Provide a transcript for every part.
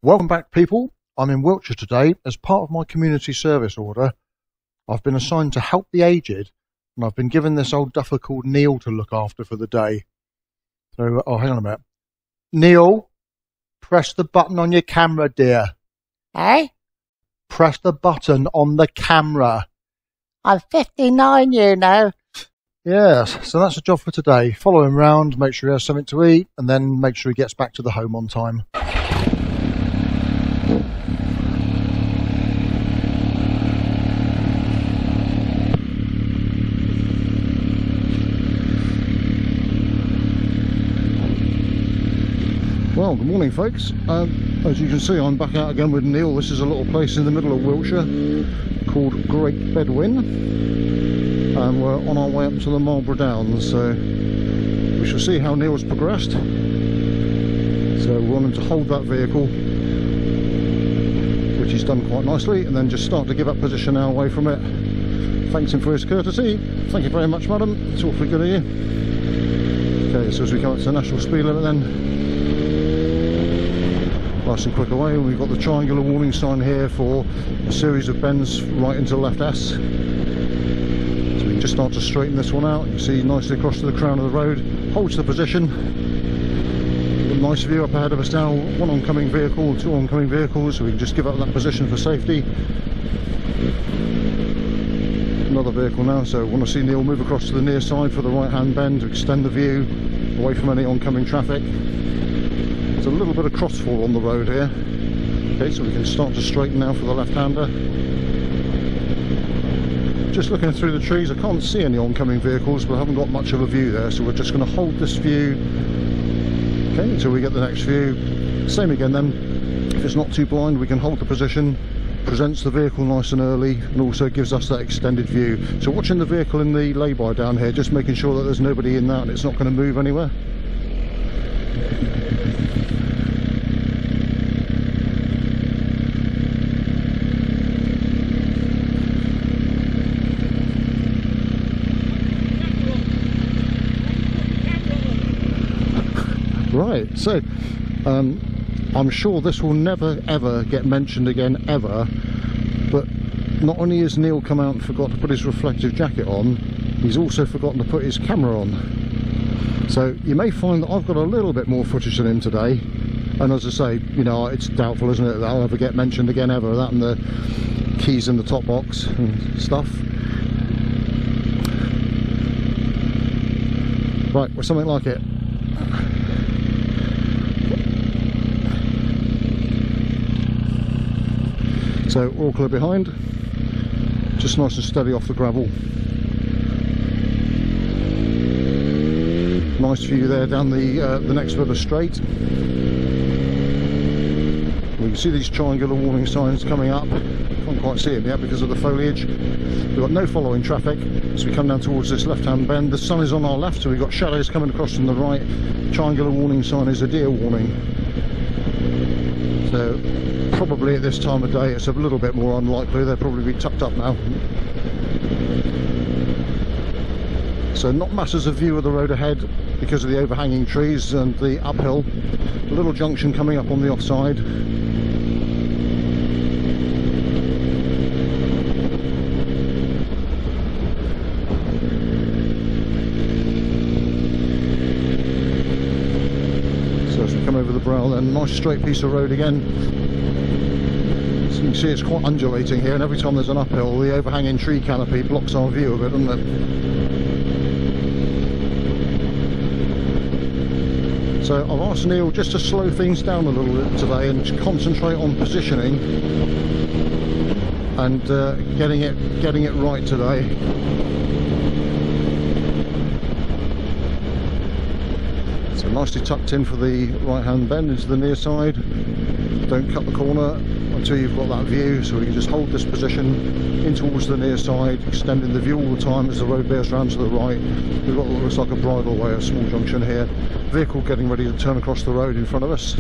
Welcome back, people. I'm in Wiltshire today. As part of my community service order, I've been assigned to help the aged, and I've been given this old duffer called Neil to look after for the day. So, hang on a minute. Neil, press the button on your camera, dear. Eh? Press the button on the camera. I'm 59, you know. Yes, so that's the job for today. Follow him round, make sure he has something to eat, and then make sure he gets back to the home on time. Well, good morning, folks. As you can see, I'm back out again with Neil. This is a little place in the middle of Wiltshire called Great Bedwin, and we're on our way up to the Marlborough Downs, so we shall see how Neil's progressed. So we want him to hold that vehicle, which he's done quite nicely, and then just start to give up position now away from it. Thanks him for his courtesy. Thank you very much, madam. It's awfully good of you. Okay, so as we come up to the national speed limit then, nice and quick away. We've got the triangular warning sign here for a series of bends right into left S. So we can just start to straighten this one out. You see nicely across to the crown of the road, holds the position. Got a nice view up ahead of us now, one oncoming vehicle, two oncoming vehicles, so we can just give up that position for safety. Another vehicle now, so I want to see Neil move across to the near side for the right hand bend to extend the view away from any oncoming traffic. There's a little bit of crossfall on the road here. Okay, so we can start to straighten now for the left-hander. Just looking through the trees, I can't see any oncoming vehicles, but I haven't got much of a view there, so we're just going to hold this view, okay, until we get the next view. Same again then, if it's not too blind, we can hold the position, presents the vehicle nice and early, and also gives us that extended view. So watching the vehicle in the lay-by down here, just making sure that there's nobody in that and it's not going to move anywhere. Right, so I'm sure this will never ever get mentioned again ever, but not only has Neil come out and forgot to put his reflective jacket on, he's also forgotten to put his camera on. So you may find that I've got a little bit more footage than him today, and as I say, you know, it's doubtful, isn't it, that I'll ever get mentioned again ever, that and the keys in the top box and stuff. Right, well, something like it. So all clear behind, just nice and steady off the gravel. Nice view there down the next bit of straight. We can see these triangular warning signs coming up. Can't quite see them yet because of the foliage. We've got no following traffic as we come down towards this left-hand bend. The sun is on our left, so we've got shadows coming across from the right. Triangular warning sign is a deer warning. So probably at this time of day it's a little bit more unlikely. They'll probably be tucked up now. So not masses of view of the road ahead because of the overhanging trees and the uphill. A little junction coming up on the offside. So as we come over the brow then, nice straight piece of road again. You can see it's quite undulating here, and every time there's an uphill the overhanging tree canopy blocks our view of it, doesn't it? So I've asked Neil just to slow things down a little bit today and to concentrate on positioning and getting it right today. So nicely tucked in for the right hand bend into the near side. Don't cut the corner until you've got that view, so we can just hold this position in towards the near side, extending the view all the time as the road bears round to the right. We've got what looks like a bridleway, a small junction here. Vehicle getting ready to turn across the road in front of us.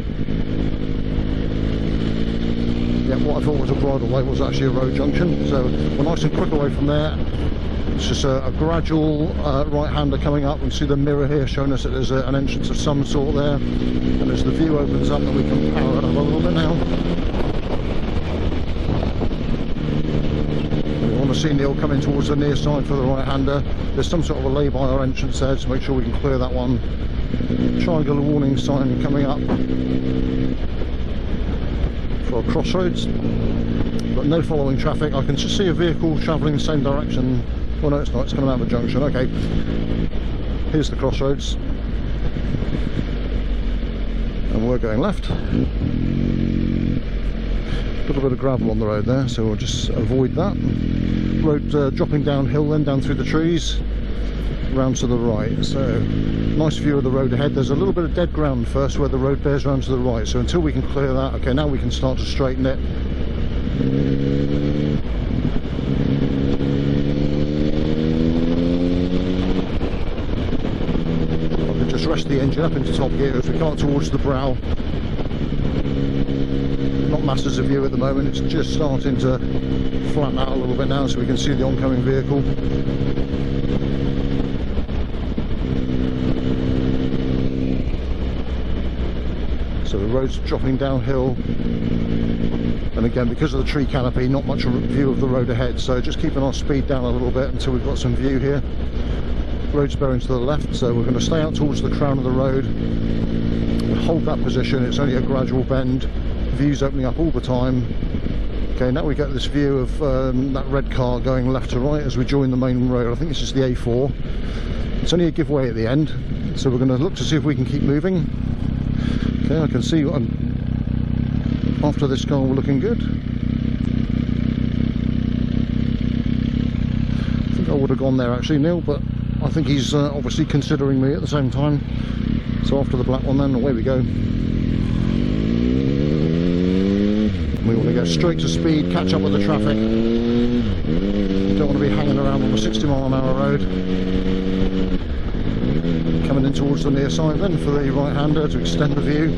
Yeah, what I thought was a bridleway was actually a road junction, so we're nice and quick away from there. It's just a gradual right-hander coming up. We can see the mirror here showing us that there's an entrance of some sort there, and as the view opens up, then we can power it up a little bit now. We want to see Neil coming towards the near side for the right-hander. There's some sort of a lay-by our entrance there, to make sure we can clear that one. Triangular warning sign coming up for our crossroads, but no following traffic. I can just see a vehicle travelling the same direction. Oh no, it's not, it's coming out of the junction. Okay, here's the crossroads, and we're going left. A little bit of gravel on the road there, so we'll just avoid that. Road dropping downhill, then down through the trees, round to the right. So nice view of the road ahead. There's a little bit of dead ground first where the road bears round to the right, so until we can clear that, okay, now we can start to straighten it. I can just rest the engine up into top gear as we come up towards the brow. Not masses of view at the moment, it's just starting to flatten out a little bit now so we can see the oncoming vehicle. So the road's dropping downhill, and again, because of the tree canopy, not much view of the road ahead, so just keeping our speed down a little bit until we've got some view here. Road's bearing to the left, so we're going to stay out towards the crown of the road, hold that position. It's only a gradual bend, view's opening up all the time. Okay, now we get this view of that red car going left to right as we join the main road. I think this is the A4. It's only a giveaway at the end, so we're going to look to see if we can keep moving. Okay, I can see after this car we're looking good. I think I would have gone there actually, Neil, but I think he's obviously considering me at the same time. So after the black one then, away we go. We want to go straight to speed, catch up with the traffic. Don't want to be hanging around on a 60-mile-an-hour road. Coming in towards the near side then for the right-hander to extend the view.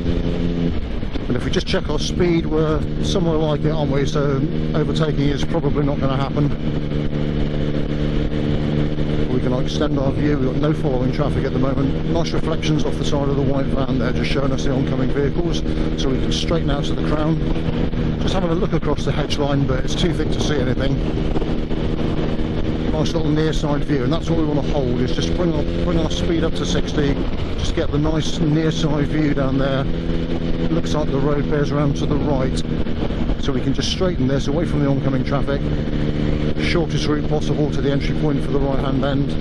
And if we just check our speed, we're somewhere like it, aren't we? So overtaking is probably not going to happen. We can extend our view. We've got no following traffic at the moment. Nice reflections off the side of the white van there, just showing us the oncoming vehicles, so we can straighten out to the crown. Just having a look across the hedge line, but it's too thick to see anything. Nice little near side view, and that's what we want to hold, is just bring our speed up to 60, just get the nice near side view down there. Looks like the road bears around to the right, so we can just straighten this away from the oncoming traffic. Shortest route possible to the entry point for the right hand bend.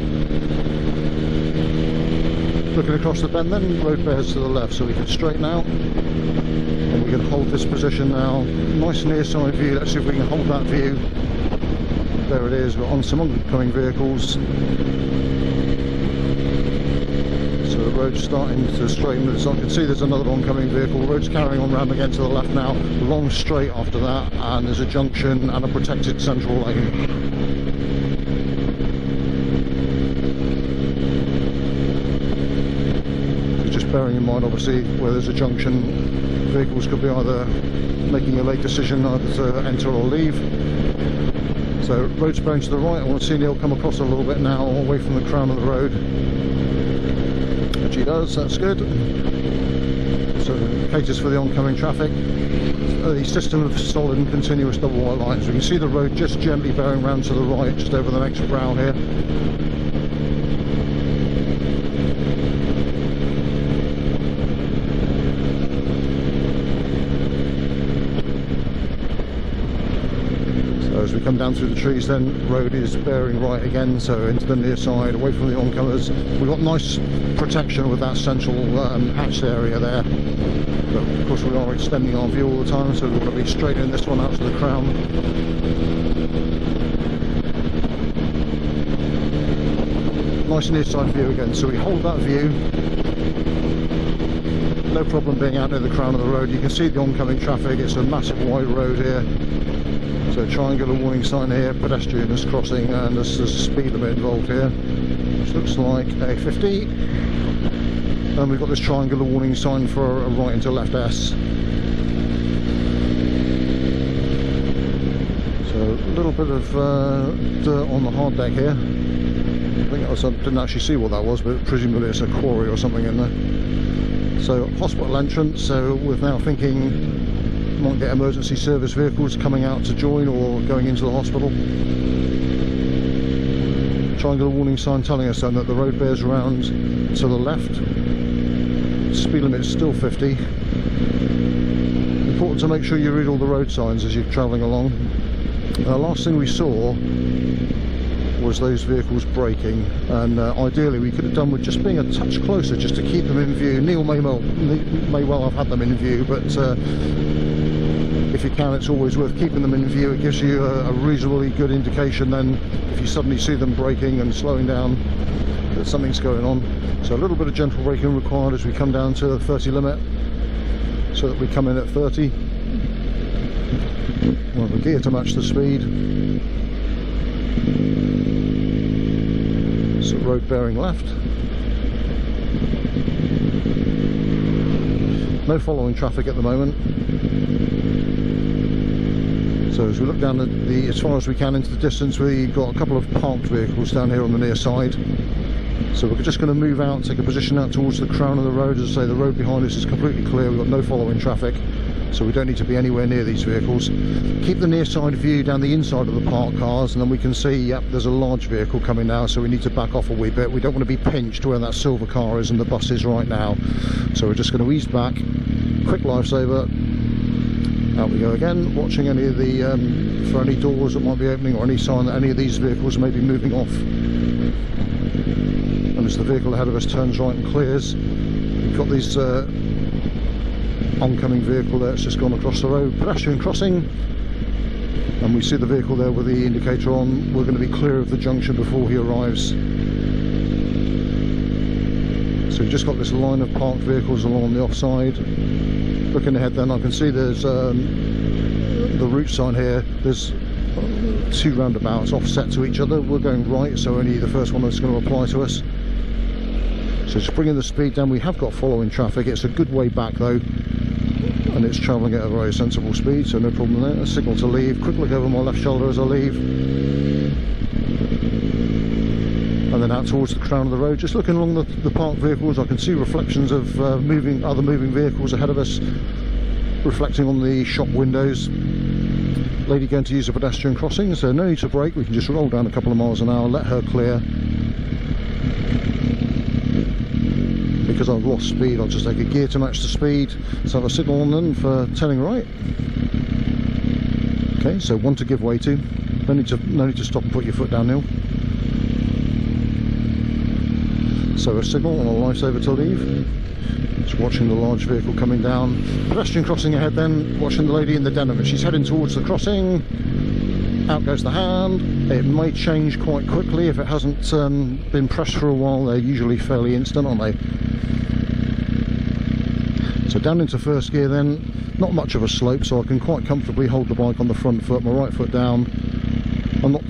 Looking across the bend then, the road bears to the left, so we can straighten out, and we can hold this position now. Nice near side view. Let's see if we can hold that view. There it is. We're on some oncoming vehicles, so the road's starting to straighten. As I can see, there's another oncoming vehicle. The road's carrying on round again to the left now, long straight after that, and there's a junction and a protected central lane. Just bearing in mind, obviously, where there's a junction, vehicles could be either making a late decision either to enter or leave. So road's bearing to the right. I want to see Neil come across a little bit now, away from the crown of the road. Which he does, that's good. So caters for the oncoming traffic. The system of solid and continuous double white lines. We can see the road just gently bearing round to the right, just over the next brow here. As we come down through the trees then, road is bearing right again, so into the near side, away from the oncomers. We've got nice protection with that central hatched area there, but of course we are extending our view all the time, so we want to be straightening this one out to the crown. Nice near side view again, so we hold that view. No problem being out near the crown of the road. You can see the oncoming traffic. It's a massive wide road here. So triangular warning sign here, pedestrian is crossing, and there's a speed limit involved here, which looks like a 50. And we've got this triangular warning sign for a right into left S. So a little bit of dirt on the hard deck here. something else. I didn't actually see what that was, but presumably it's a quarry or something in there. So hospital entrance, so we're now thinking might get emergency service vehicles coming out to join or going into the hospital. Triangular warning sign telling us then that the road bears around to the left. Speed limit is still 50. Important to make sure you read all the road signs as you're travelling along. The last thing we saw was those vehicles braking, and ideally we could have done with just being a touch closer just to keep them in view. Neil may well have had them in view, but if you can, it's always worth keeping them in view. It gives you a reasonably good indication then if you suddenly see them braking and slowing down that something's going on. So a little bit of gentle braking required as we come down to the 30 limit, so that we come in at 30. We'll have a gear to match the speed. So road bearing left. No following traffic at the moment. So as we look down as far as we can into the distance, we've got a couple of parked vehicles down here on the near side. So we're just going to move out, take a position out towards the crown of the road. As I say, the road behind us is completely clear. We've got no following traffic, so we don't need to be anywhere near these vehicles. Keep the near side view down the inside of the parked cars, and then we can see, yep, there's a large vehicle coming now, so we need to back off a wee bit. We don't want to be pinched where that silver car is and the bus is right now. So we're just going to ease back, quick lifesaver, out we go again, watching any of the, for any doors that might be opening or any sign that any of these vehicles may be moving off. And as the vehicle ahead of us turns right and clears, we've got these oncoming vehicle there, it's just gone across the road, pedestrian crossing, and we see the vehicle there with the indicator on. We're going to be clear of the junction before he arrives. So we've just got this line of parked vehicles along the offside. Looking ahead then, I can see there's the route sign here. There's two roundabouts offset to each other. We're going right, so only the first one is going to apply to us. So just bringing the speed down. We have got following traffic. It's a good way back though, and it's travelling at a very sensible speed, so no problem there. A signal to leave. Quick look over my left shoulder as I leave, and then out towards the crown of the road. Just looking along the parked vehicles, I can see reflections of other moving vehicles ahead of us, reflecting on the shop windows. Lady going to use a pedestrian crossing, so no need to brake. We can just roll down a couple of miles an hour, let her clear. Because I've lost speed, I'll just take a gear to match the speed. Let's have a signal on then for turning right. Okay, so one to give way to. No need to stop and put your foot down, Neil. So a signal and a lifesaver to leave. Just watching the large vehicle coming down. Pedestrian crossing ahead then, watching the lady in the denim, and she's heading towards the crossing. Out goes the hand. It may change quite quickly if it hasn't been pressed for a while. They're usually fairly instant, aren't they? So down into first gear then. Not much of a slope, so I can quite comfortably hold the bike on the front foot, my right foot down. I'm not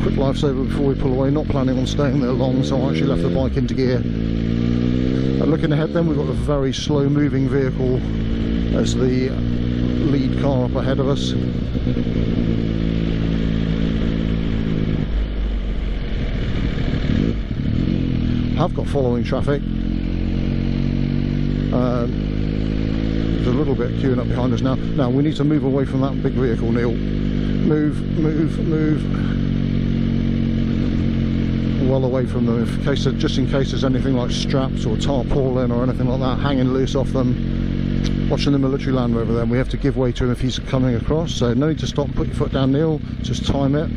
quick lifesaver before we pull away, not planning on staying there long, so I actually left the bike into gear. And looking ahead then, we've got a very slow moving vehicle as the lead car up ahead of us. I've got following traffic. There's a little bit queuing up behind us now. Now we need to move away from that big vehicle, Neil. Move, move, move. Well away from them, just in case there's anything like straps or tarpaulin or anything like that hanging loose off them. Watching the military Land Rover then, we have to give way to him if he's coming across, so no need to stop and put your foot down, Neil. Just time it.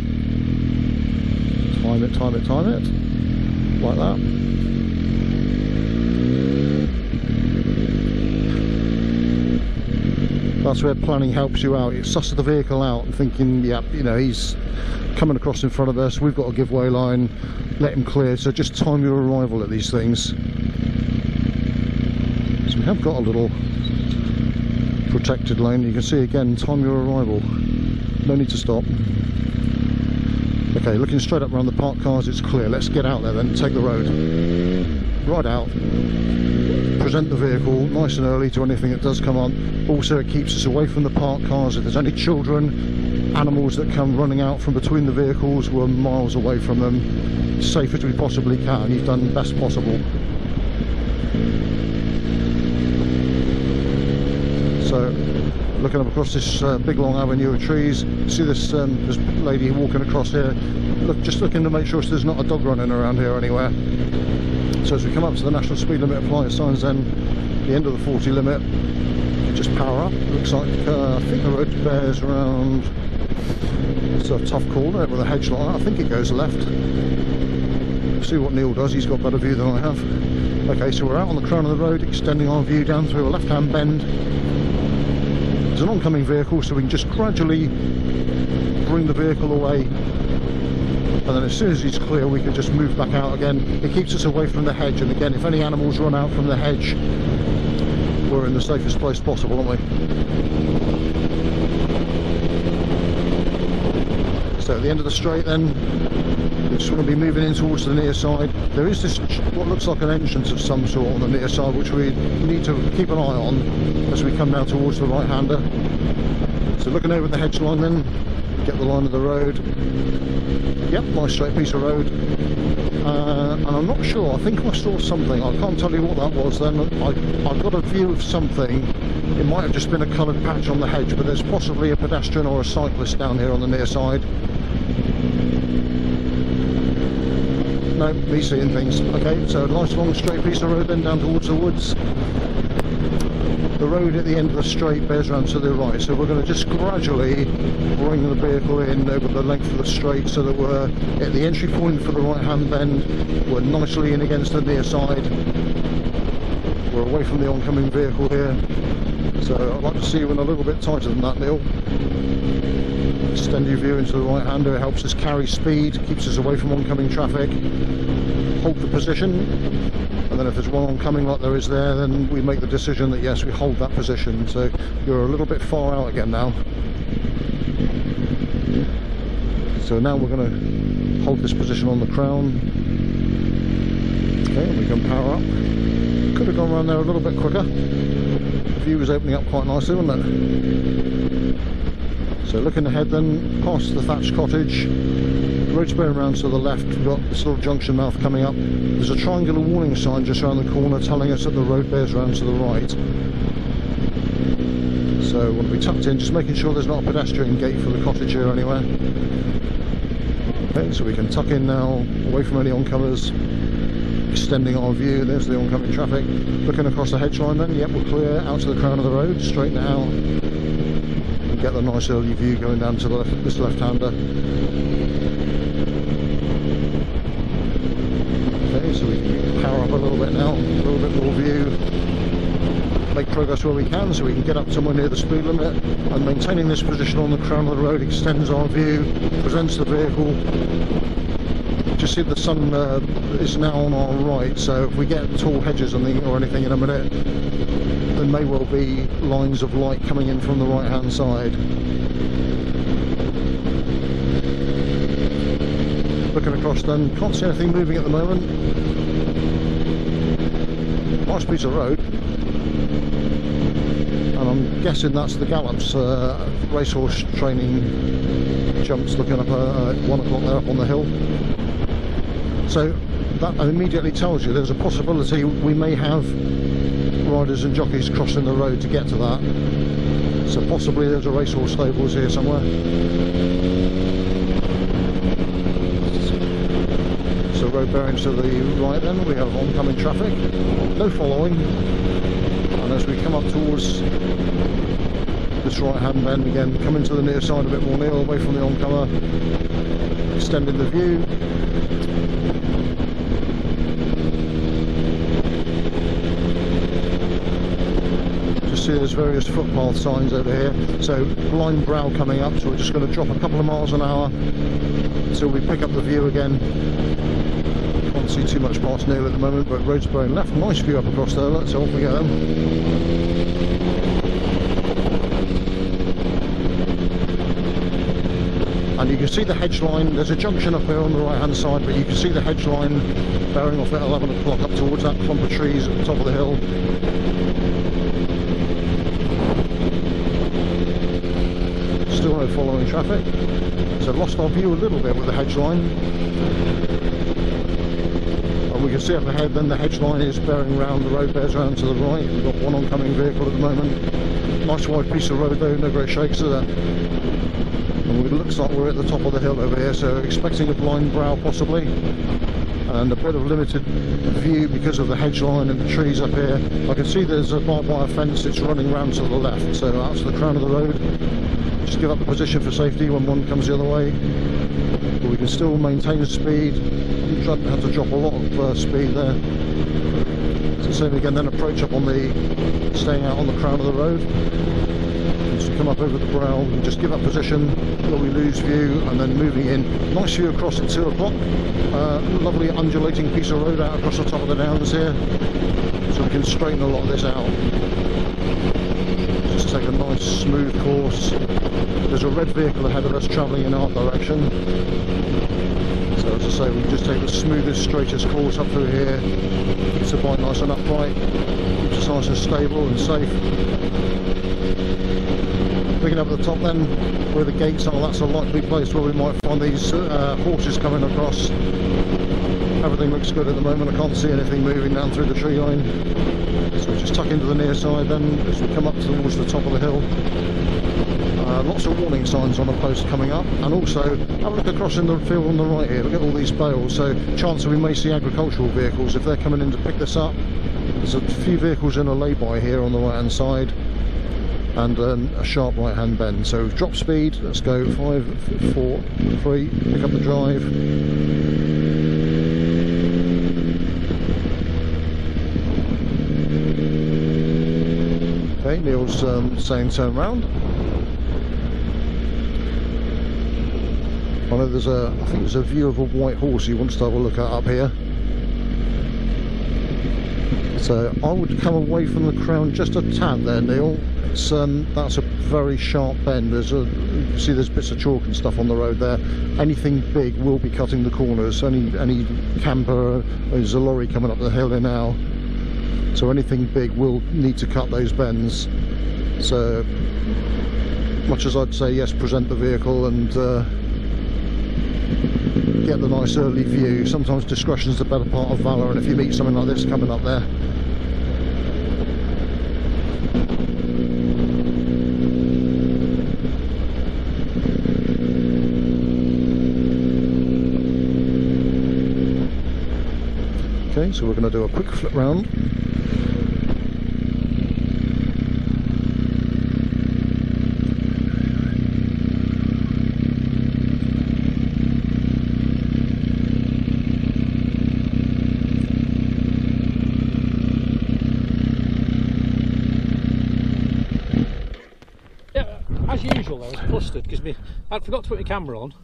Time it, time it, time it. Like that. That's where planning helps you out. You suss the vehicle out and thinking, yeah, you know, he's coming across in front of us, we've got a giveaway line, let him clear. So just time your arrival at these things. So we have got a little protected lane. You can see again, time your arrival. No need to stop. Okay, looking straight up around the parked cars, it's clear. Let's get out there then, take the road. Right out. Present the vehicle nice and early to anything that does come on. Also, it keeps us away from the parked cars. If there's any children animals that come running out from between the vehicles. We're miles away from them, safe as we possibly can. You've done best possible. So, looking up across this big long avenue of trees, see this lady walking across here. Just looking to make sure there's not a dog running around here anywhere. So as we come up to the national speed limit appliance signs, then the end of the 40 limit, you just power up. It looks like I think the road bears around. It's a tough corner with a hedge line. I think it goes left. See what Neil does. He's got better view than I have. Okay, so we're out on the crown of the road, extending our view down through a left-hand bend. There's an oncoming vehicle, so we can just gradually bring the vehicle away, and then as soon as he's clear we can just move back out again. It keeps us away from the hedge, and again, if any animals run out from the hedge, we're in the safest place possible, aren't we? So at the end of the straight then, we just want to be moving in towards the near side. There is this, what looks like an entrance of some sort on the near side, which we need to keep an eye on as we come now towards the right-hander. So looking over the hedge line then, get the line of the road. Yep, nice straight piece of road. And I'm not sure, I think I saw something, I can't tell you what that was then. I got a view of something. It might have just been a coloured patch on the hedge, but there's possibly a pedestrian or a cyclist down here on the near side. No, me seeing things. Okay, so a nice long straight piece of road then down towards the woods. The road at the end of the straight bears around to the right, so we're going to just gradually bring the vehicle in over the length of the straight so that we're at the entry point for the right hand bend. We're nicely in against the near side. We're away from the oncoming vehicle here, so I'd like to see you in a little bit tighter than that, Neil. Extend your view into the right hander. It helps us carry speed, keeps us away from oncoming traffic. Hold the position, and then if there's one oncoming like there is there, then we make the decision that yes, we hold that position. So you're a little bit far out again now. So now we're going to hold this position on the crown. Okay, and we can power up. Could have gone around there a little bit quicker. The view was opening up quite nicely, wasn't it? So looking ahead then, past the thatched cottage, road's bearing around to the left. We've got this little junction mouth coming up. There's a triangular warning sign just around the corner telling us that the road bears around to the right. So we'll be tucked in, just making sure there's not a pedestrian gate for the cottage here anywhere. Okay, so we can tuck in now, away from any oncomers, extending our view. There's the oncoming traffic. Looking across the hedge line then, yep, we're clear out to the crown of the road, straighten it out. Get the nice early view going down to the left, this left-hander. Okay, so we can power up a little bit now, a little bit more view. Make progress where we can so we can get up somewhere near the speed limit. And maintaining this position on the crown of the road extends our view, presents the vehicle. Just see the sun is now on our right, so if we get tall hedges or anything in a minute, there may well be lines of light coming in from the right hand side. Looking across then, can't see anything moving at the moment. Nice piece of road. And I'm guessing that's the Gallops racehorse training jumps looking up at 1 o'clock there up on the hill. So that immediately tells you there's a possibility we may have riders and jockeys crossing the road to get to that. So possibly there's a racehorse stables here somewhere. So road bearings to the right then, we have oncoming traffic, no following. And as we come up towards this right hand bend again, coming to the near side a bit more, Neil, away from the oncomer, extending the view. There's various footpath signs over here, so blind brow coming up, so we're just going to drop a couple of miles an hour until we pick up the view again. Can't see too much past Neil at the moment, but road's bearing left. Nice view up across there, let's off we go then. And you can see the hedge line. There's a junction up here on the right hand side, but you can see the hedge line bearing off at 11 o'clock up towards that clump of trees at the top of the hill. Still drive following traffic. So lost our view a little bit with the hedge line. And we can see up ahead then the hedge line is bearing round, the road bears round to the right. We've got one oncoming vehicle at the moment. Nice wide piece of road though, no great shakes of that. And it looks like we're at the top of the hill over here, so expecting a blind brow possibly. And a bit of limited view because of the hedge line and the trees up here. I can see there's a barbed wire fence that's running round to the left, so that's the crown of the road. Just give up the position for safety when one comes the other way. But we can still maintain speed. You have to drop a lot of speed there. So same again, then approach up on the, staying out on the crown of the road. So come up over the brow and just give up position where we lose view, and then moving in. Nice view across at 2 o'clock. Lovely undulating piece of road out across the top of the downs here, so we can straighten a lot of this out. Just take a nice smooth course. There's a red vehicle ahead of us travelling in our direction. So as I say, we just take the smoothest, straightest course up through here. Keeps the bike nice and upright, keeps us nice and stable and safe. Picking up at the top then, where the gates are, that's a likely place where we might find these horses coming across. Everything looks good at the moment, I can't see anything moving down through the tree line. So we just tuck into the near side then, as we come up towards the top of the hill. Lots of warning signs on the post coming up, and also have a look across in the field on the right here. Look at all these bales, so chance that we may see agricultural vehicles if they're coming in to pick this up. There's a few vehicles in a lay-by here on the right hand side, and a sharp right hand bend. So drop speed, let's go 5, 4, 3, pick up the drive. Okay, Neil's saying turn round. I know there's I think there's a view of a white horse he wants to have a look at up here. So I would come away from the crown just a tad there, Neil. It's that's a very sharp bend. You can see there's bits of chalk and stuff on the road there. Anything big will be cutting the corners. Any camper, there's a lorry coming up the hill here now. So anything big will need to cut those bends. So much as I'd say yes, present the vehicle and get the nice early view, sometimes discretion's the better part of valour, and if you meet something like this coming up there, okay, so we're going to do a quick flip round. As usual, I was flustered because I forgot to put my camera on,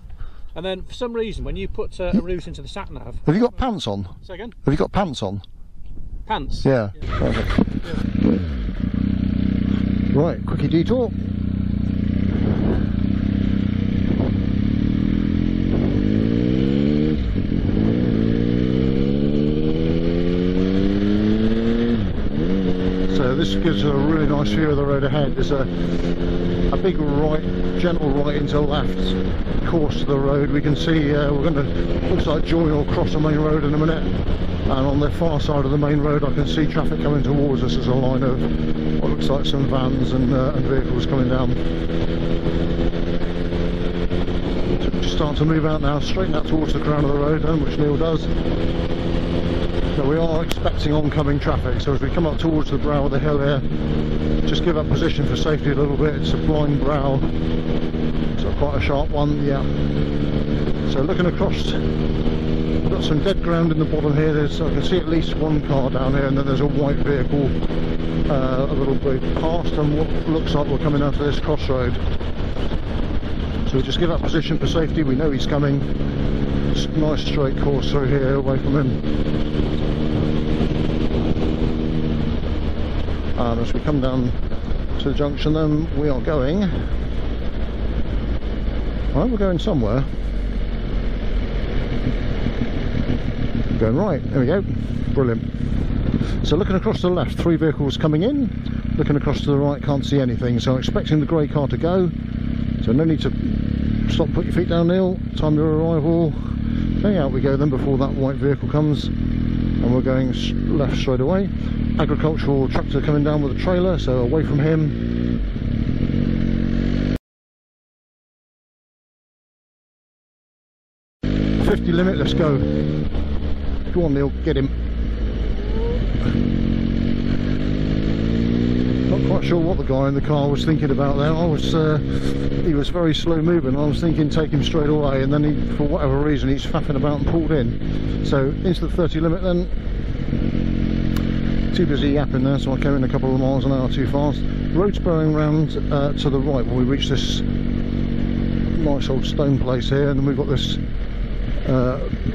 and then for some reason when you put a route into the sat nav. Have you got pants on? Say again? Have you got pants on? Pants? Yeah. Perfect. Yeah. Right, quickie detour. So this gives a really nice view of the road ahead. There's a big right, gentle right into the left course to the road. We can see we're going to, looks like join or cross the main road in a minute, and on the far side of the main road I can see traffic coming towards us as a line of what looks like some vans and vehicles coming down. So just starting to move out now, straighten out towards the crown of the road then, which Neil does. So we are expecting oncoming traffic, so as we come up towards the brow of the hill here, just give up position for safety a little bit. It's a blind brow, so quite a sharp one, yeah. So looking across, we've got some dead ground in the bottom here. I can see at least one car down here, and then there's a white vehicle a little bit past, and what looks like we're coming onto this crossroad. So we just give up position for safety. We know he's coming. Just nice straight course through here away from him. And as we come down to the junction then, we are going, well, we're going somewhere. Going right, there we go, brilliant. So looking across to the left, 3 vehicles coming in, looking across to the right, can't see anything, so I'm expecting the grey car to go. So no need to stop, put your feet down, Neil. Time your arrival. Okay, out we go then before that white vehicle comes, and we're going left straight away. Agricultural tractor coming down with a trailer, so away from him. .50 limit, let's go. Go on, Neil, get him. Not quite sure what the guy in the car was thinking about there. He was very slow moving. I was thinking take him straight away, and then he, for whatever reason, he's faffing about and pulled in. So into the 30 limit then. Too busy yapping there, so I came in a couple of miles an hour too fast. Road's bearing round to the right when we reach this nice old stone place here, and then we've got this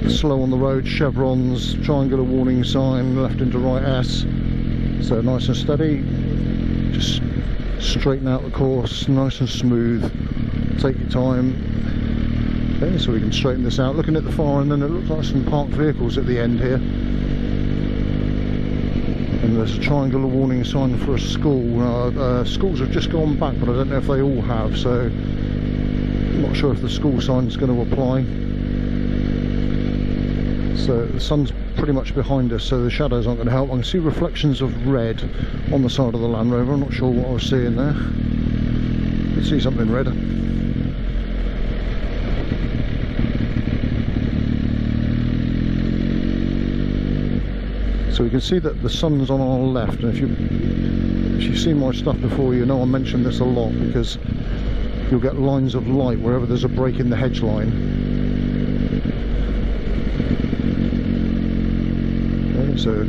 slow on the road, chevrons, triangular warning sign, left into right S. So nice and steady. Just straighten out the course, nice and smooth. Take your time. Okay, so we can straighten this out. Looking at the far end, then it looks like some parked vehicles at the end here. And there's a triangular warning sign for a school. Schools have just gone back, but I don't know if they all have, so I'm not sure if the school sign is going to apply. So the sun's pretty much behind us, so the shadows aren't going to help. I can see reflections of red on the side of the Land Rover. I'm not sure what I was seeing there. I can see something red. So we can see that the sun's on our left, and if you've seen my stuff before, you know I mention this a lot, because you'll get lines of light wherever there's a break in the hedge line. So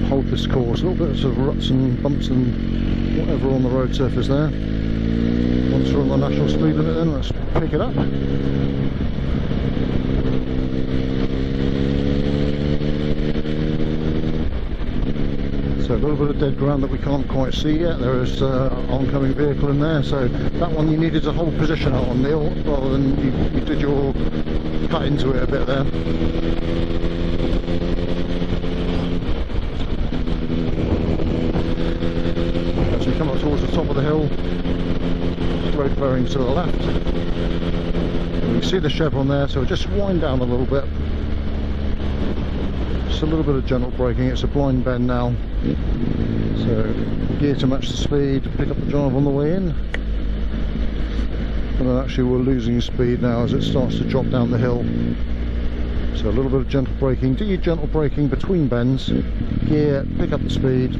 hold this course, a little bit of ruts and bumps and whatever on the road surface there. Once we're on the national speed limit then, let's pick it up. So a little bit of dead ground that we can't quite see yet. There is an oncoming vehicle in there, so that one you needed to hold position out on, Neil, rather than you did your cut into it a bit there. Come up towards the top of the hill, road bearing to the left. You can see the chevron there, so just wind down a little bit. Just a little bit of gentle braking. It's a blind bend now, so gear to match the speed, pick up the drive on the way in. And then actually we're losing speed now as it starts to drop down the hill. So a little bit of gentle braking. Do your gentle braking between bends, gear, pick up the speed,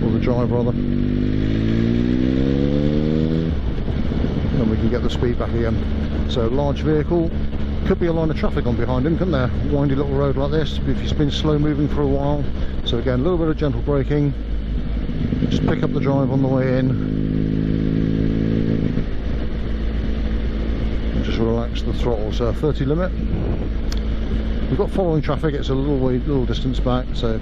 or the drive rather. Then we can get the speed back again. So large vehicle, could be a line of traffic on behind him, couldn't there? Windy little road like this, if he's been slow moving for a while. So again, a little bit of gentle braking, just pick up the drive on the way in, just relax the throttle. So 30 limit. We've got following traffic, it's a little distance back, so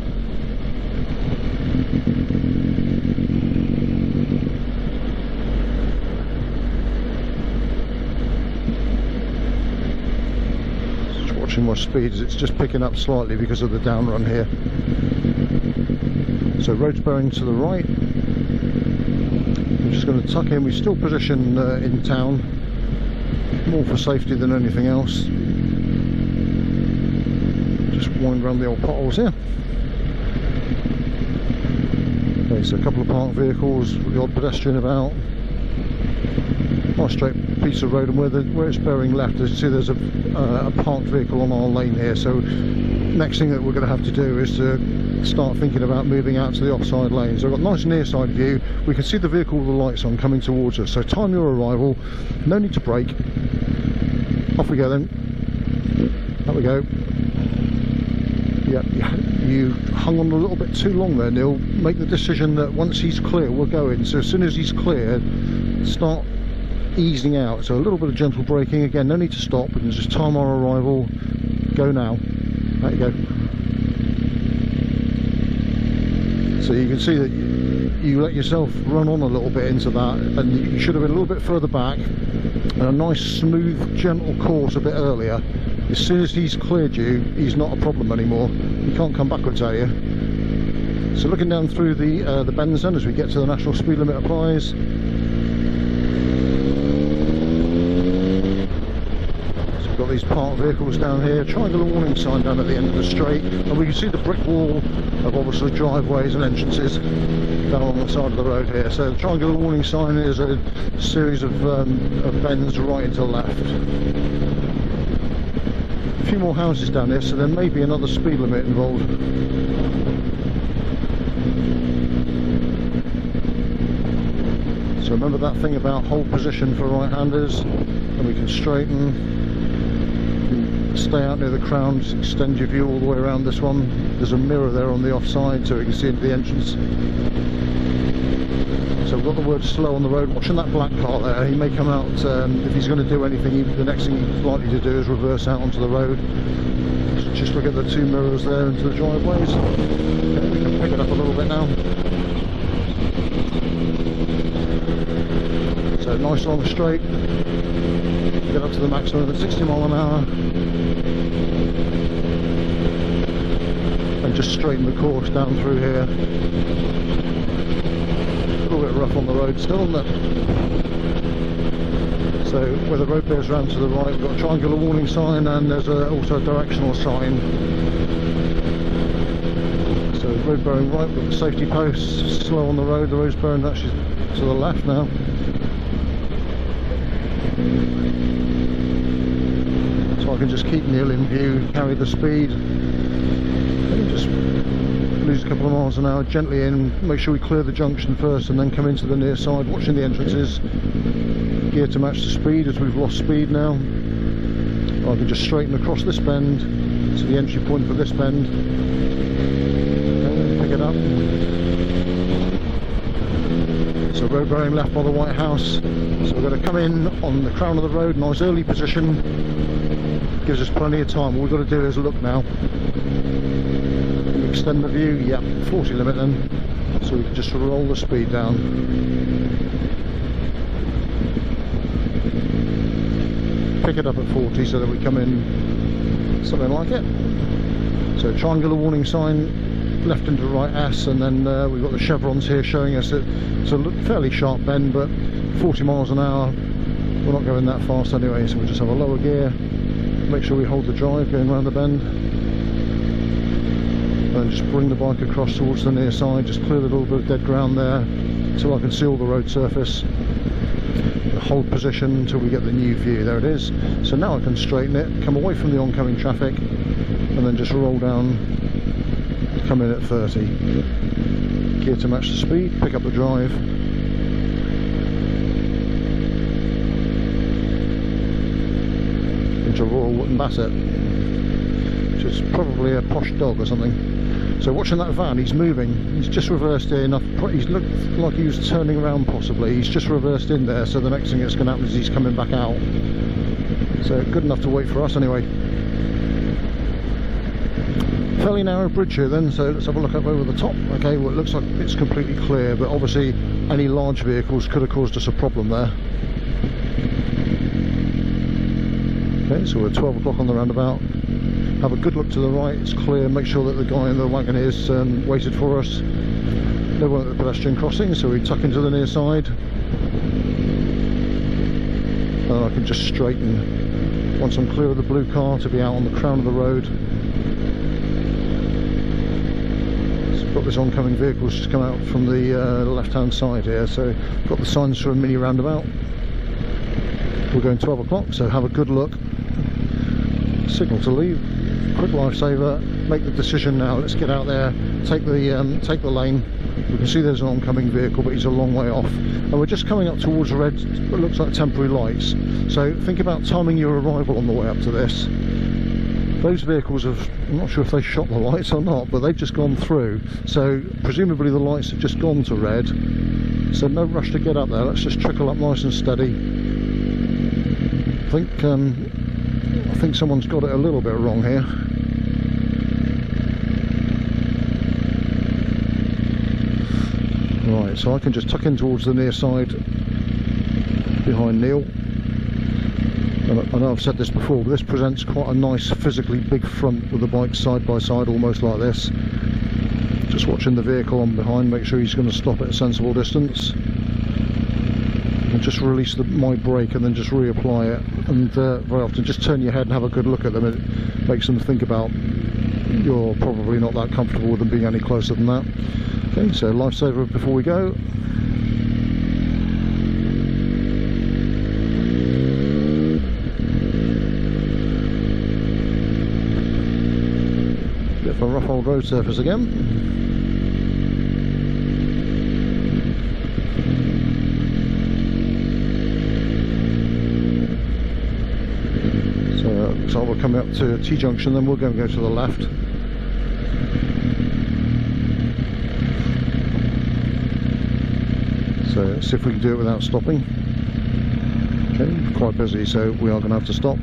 watching my speeds, it's just picking up slightly because of the down run here. So road's bearing to the right. I'm just going to tuck in. We still position in town, more for safety than anything else. Just wind around the old potholes here. Okay, so a couple of parked vehicles, the odd pedestrian about. Nice straight piece of road, and where it's bearing left, as you see, there's a parked vehicle on our lane here. So next thing that we're going to have to do is to start thinking about moving out to the offside lane. So I've got a nice near side view. We can see the vehicle with the lights on coming towards us. So time your arrival, no need to brake. Off we go then. There we go. Yeah, you hung on a little bit too long there, Neil. Make the decision that once he's clear, we're going. So as soon as he's clear, start easing out. So a little bit of gentle braking. Again, no need to stop. We can just time our arrival. Go now. There you go. So you can see that you let yourself run on a little bit into that, and you should have been a little bit further back, and a nice smooth gentle course a bit earlier. As soon as he's cleared you, he's not a problem anymore. You can't come backwards, are you? So looking down through the bends then as we get to the national speed limit applies. these parked vehicles down here. Triangular warning sign down at the end of the straight, and we can see the brick wall of obviously driveways and entrances down on the side of the road here. So the triangular warning sign is a series of bends right and to left. A few more houses down here, so there may be another speed limit involved. So remember that thing about hold position for right-handers, and we can straighten, we can stay out near the crown, just extend your view all the way around this one. There's a mirror there on the offside so we can see into the entrance. So we've got the word slow on the road. Watching that black car there, he may come out, if he's going to do anything, the next thing he's likely to do is reverse out onto the road. Just look at the two mirrors there into the driveways. Okay, we can pick it up a little bit now. So nice long straight, get up to the maximum at 60 mile an hour, and just straighten the course down through here. A little bit rough on the road still, isn't it? So where the road bears round to the right, we've got a triangular warning sign, and there's also a directional sign. So road bearing right, we've got the safety posts, slow on the road, the road's bearing actually to the left now. So I can just keep Neil in view, carry the speed, and just lose a couple of miles an hour gently in, make sure we clear the junction first and then come into the near side, watching the entrances, gear to match the speed as we've lost speed now. I can just straighten across this bend to the entry point for this bend, and pick it up. So road bearing left by the White House, so we're going to come in on the crown of the road, nice early position, gives us plenty of time. All we've got to do is look now, extend the view, yeah, 40 limit then, so we can just roll the speed down. Pick it up at 40 so that we come in something like it. So triangular warning sign, left into right S, and then we've got the chevrons here showing us that it's a fairly sharp bend, but 40 miles an hour, we're not going that fast anyway, so we'll just have a lower gear, make sure we hold the drive going around the bend, and just bring the bike across towards the near side, just clear a little bit of dead ground there so I can see all the road surface. Hold position until we get the new view. There it is. So now I can straighten it, come away from the oncoming traffic, and then just roll down, come in at 30. Gear to match the speed, pick up the drive. Into Royal Wooton Bassett, which is probably a posh dog or something. So watching that van, he's moving, he's just reversed in, he's looked like he was turning around possibly, he's just reversed in there, so the next thing that's going to happen is he's coming back out. So good enough to wait for us anyway. Fairly narrow bridge here then, so let's have a look up over the top. Okay, well it looks like it's completely clear, but obviously any large vehicles could have caused us a problem there. Okay, so we're at 12 o'clock on the roundabout. Have a good look to the right, it's clear, make sure that the guy in the wagon is waited for us. No one at the pedestrian crossing, so we tuck into the near side. And I can just straighten once I'm clear of the blue car to be out on the crown of the road. So got this oncoming vehicle just come out from the left hand side here, so got the signs for a mini roundabout. We're going 12 o'clock, so have a good look. Signal to leave, quick lifesaver, make the decision now, let's get out there, take the lane. We can see there's an oncoming vehicle, but he's a long way off, and we're just coming up towards red, what looks like temporary lights. So think about timing your arrival on the way up to this. Those vehicles have, I'm not sure if they shot the lights or not, but they've just gone through, so presumably the lights have just gone to red, so no rush to get up there, let's just trickle up nice and steady. I think someone's got it a little bit wrong here. Right, so I can just tuck in towards the near side behind Neil. And I know I've said this before, but this presents quite a nice physically big front with the bike side by side, almost like this. Just watching the vehicle on behind, make sure he's going to stop at a sensible distance. And just release my brake and then just reapply it. And very often just turn your head and have a good look at them. It makes them think about you're probably not that comfortable with them being any closer than that. Okay, so lifesaver before we go. Bit of a rough old road surface again. So we're coming up to a T-junction, then we'll go to the left. So let's see if we can do it without stopping. Okay, quite busy, so we are going to have to stop.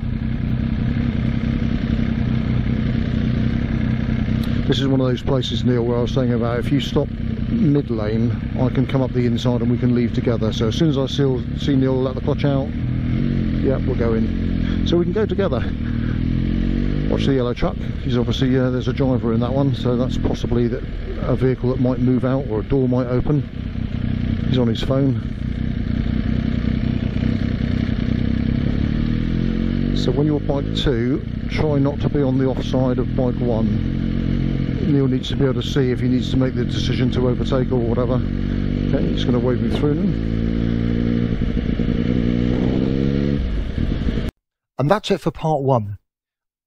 This is one of those places, Neil, where I was saying about if you stop mid-lane, I can come up the inside and we can leave together. So as soon as I see Neil let the clutch out, yeah, we'll go in. So we can go together. Watch the yellow truck. He's obviously, there's a driver in that one, so that's possibly a vehicle that might move out or a door might open. He's on his phone. So when you're bike 2, try not to be on the offside of bike 1. Neil needs to be able to see if he needs to make the decision to overtake or whatever. Okay, he's going to wave me through now. And that's it for part 1.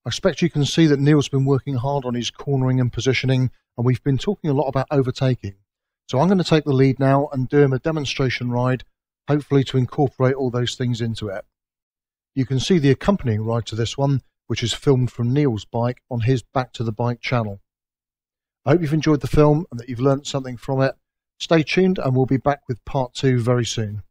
I expect you can see that Neil's been working hard on his cornering and positioning, and we've been talking a lot about overtaking. So I'm going to take the lead now and do him a demonstration ride, hopefully to incorporate all those things into it. You can see the accompanying ride to this one, which is filmed from Neil's bike on his Back to the Bike channel. I hope you've enjoyed the film and that you've learnt something from it. Stay tuned and we'll be back with part 2 very soon.